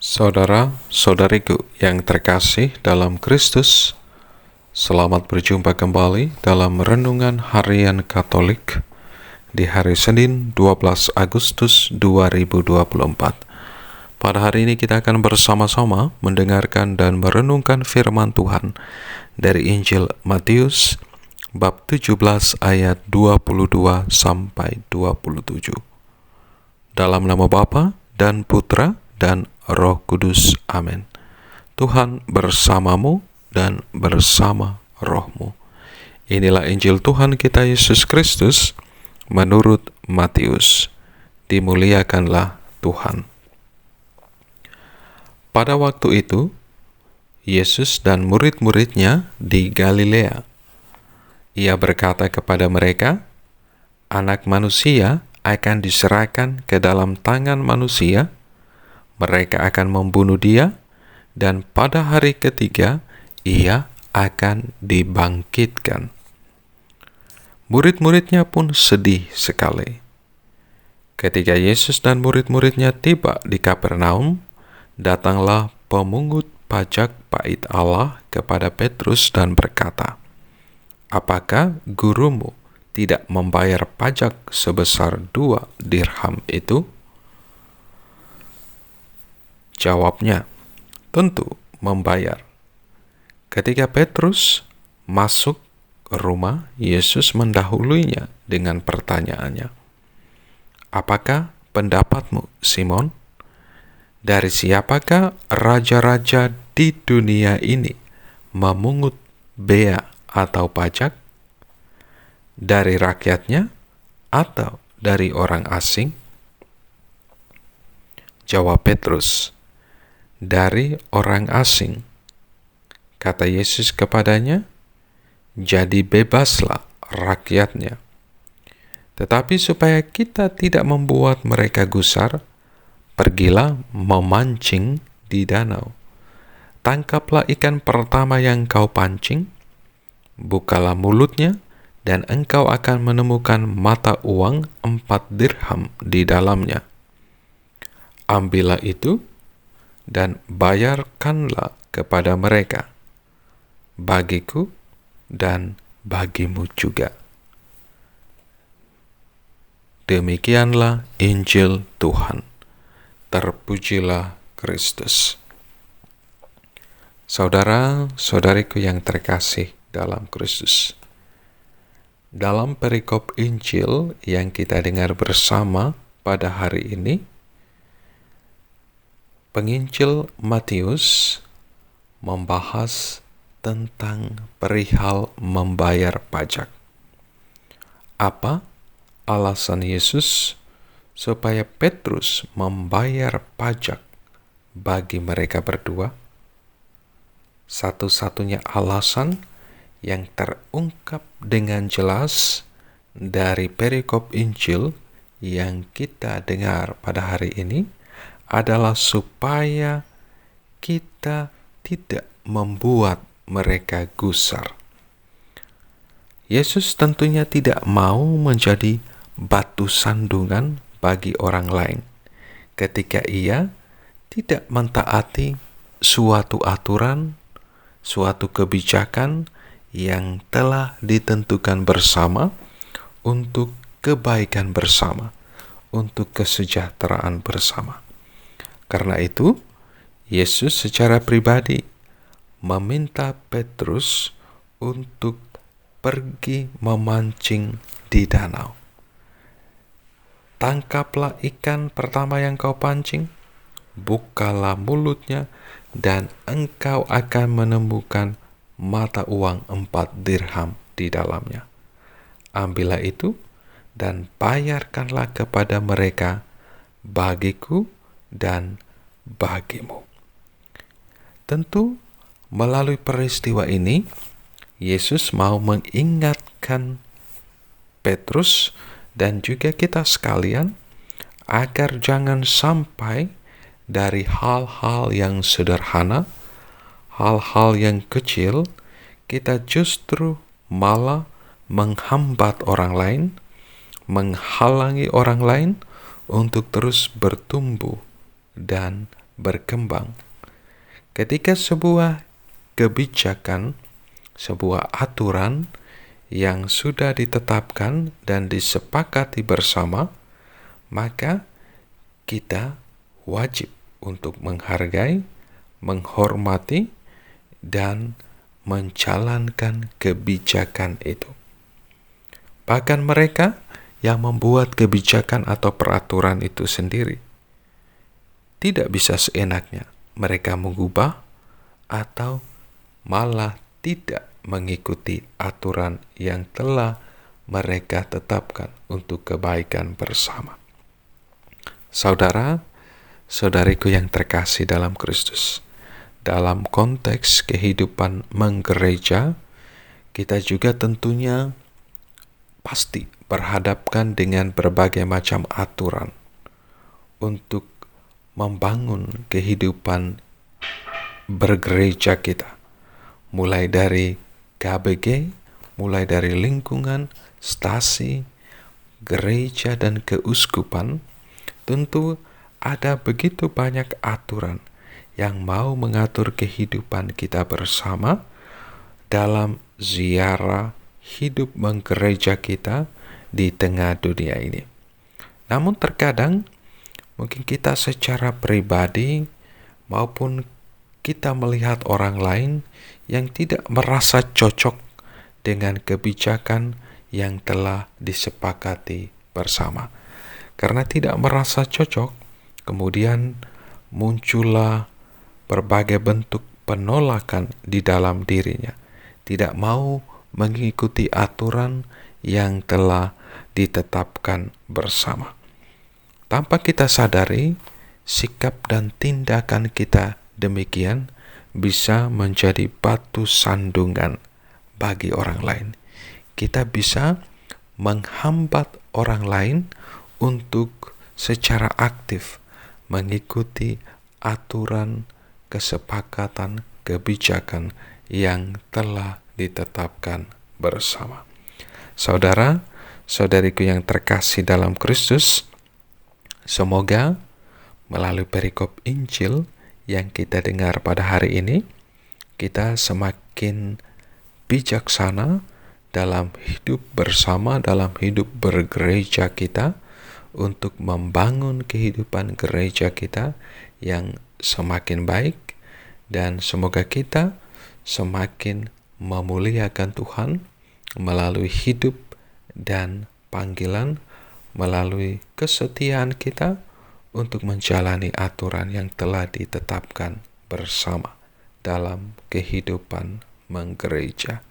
Saudara-saudariku yang terkasih dalam Kristus, selamat berjumpa kembali dalam Renungan Harian Katolik di hari Senin 12 Agustus 2024. Pada hari ini kita akan bersama-sama mendengarkan dan merenungkan firman Tuhan dari Injil Matius bab 17 ayat 22 sampai 27. Dalam nama Bapa dan Putra dan Roh Kudus. Amin. Tuhan bersamamu dan bersama rohmu. Inilah Injil Tuhan kita Yesus Kristus menurut Matius. Dimuliakanlah Tuhan. Pada waktu itu, Yesus dan murid-muridnya di Galilea. Ia berkata kepada mereka, Anak manusia akan diserahkan ke dalam tangan manusia. Mereka akan membunuh dia, dan pada hari ketiga ia akan dibangkitkan. Murid-muridnya pun sedih sekali. Ketika Yesus dan murid-muridnya tiba di Kapernaum, datanglah pemungut pajak bait Allah kepada Petrus dan berkata, Apakah gurumu tidak membayar pajak sebesar 2 dirham itu? Jawabnya, tentu membayar. Ketika Petrus masuk ke rumah, Yesus mendahuluinya dengan pertanyaannya, Apakah pendapatmu, Simon? Dari siapakah raja-raja di dunia ini memungut bea atau pajak? Dari rakyatnya atau dari orang asing? Jawab Petrus, dari orang asing. Kata Yesus kepadanya, jadi bebaslah rakyatnya. Tetapi supaya kita tidak membuat mereka gusar, pergilah memancing di danau. Tangkaplah ikan pertama yang kau pancing, bukalah mulutnya, dan engkau akan menemukan mata uang 4 dirham di dalamnya. Ambillah itu, dan bayarkanlah kepada mereka, bagiku dan bagimu juga. Demikianlah Injil Tuhan. Terpujilah Kristus. Saudara-saudariku yang terkasih dalam Kristus, dalam perikop Injil yang kita dengar bersama pada hari ini, Penginjil Matius membahas tentang perihal membayar pajak. Apa alasan Yesus supaya Petrus membayar pajak bagi mereka berdua? Satu-satunya alasan yang terungkap dengan jelas dari perikop Injil yang kita dengar pada hari ini adalah supaya kita tidak membuat mereka gusar. Yesus tentunya tidak mau menjadi batu sandungan bagi orang lain ketika ia tidak mentaati suatu aturan, suatu kebijakan yang telah ditentukan bersama untuk kebaikan bersama, untuk kesejahteraan bersama. Karena itu, Yesus secara pribadi meminta Petrus untuk pergi memancing di danau. Tangkaplah ikan pertama yang kau pancing, bukalah mulutnya, dan engkau akan menemukan mata uang 4 dirham di dalamnya. Ambillah itu dan bayarkanlah kepada mereka, bagiku dan bagimu. Tentu melalui peristiwa ini, Yesus mau mengingatkan Petrus dan juga kita sekalian agar jangan sampai dari hal-hal yang sederhana, hal-hal yang kecil, kita justru malah menghambat orang lain, menghalangi orang lain untuk terus bertumbuh dan berkembang. Ketika sebuah kebijakan, sebuah aturan yang sudah ditetapkan dan disepakati bersama, maka kita wajib untuk menghargai, menghormati, dan menjalankan kebijakan itu. Bahkan mereka yang membuat kebijakan atau peraturan itu sendiri tidak bisa seenaknya mereka mengubah atau malah tidak mengikuti aturan yang telah mereka tetapkan untuk kebaikan bersama. Saudara-saudariku yang terkasih dalam Kristus, dalam konteks kehidupan menggereja, kita juga tentunya pasti berhadapkan dengan berbagai macam aturan untuk membangun kehidupan bergereja kita. Mulai dari KBG, mulai dari lingkungan, stasi, gereja, dan keuskupan, tentu ada begitu banyak aturan yang mau mengatur kehidupan kita bersama dalam ziarah hidup menggereja kita di tengah dunia ini. Namun terkadang mungkin kita secara pribadi maupun kita melihat orang lain yang tidak merasa cocok dengan kebijakan yang telah disepakati bersama. Karena tidak merasa cocok, kemudian muncullah berbagai bentuk penolakan di dalam dirinya. Tidak mau mengikuti aturan yang telah ditetapkan bersama. Tanpa kita sadari, sikap dan tindakan kita demikian bisa menjadi batu sandungan bagi orang lain. Kita bisa menghambat orang lain untuk secara aktif mengikuti aturan, kesepakatan, kebijakan yang telah ditetapkan bersama. Saudara-saudariku yang terkasih dalam Kristus, semoga melalui perikop Injil yang kita dengar pada hari ini, kita semakin bijaksana dalam hidup bersama, dalam hidup bergereja kita, untuk membangun kehidupan gereja kita yang semakin baik, dan semoga kita semakin memuliakan Tuhan melalui hidup dan panggilan, melalui kesetiaan kita untuk menjalani aturan yang telah ditetapkan bersama dalam kehidupan menggereja.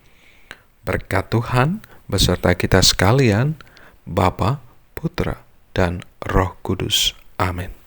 Berkat Tuhan beserta kita sekalian, Bapa, Putra, dan Roh Kudus. Amin.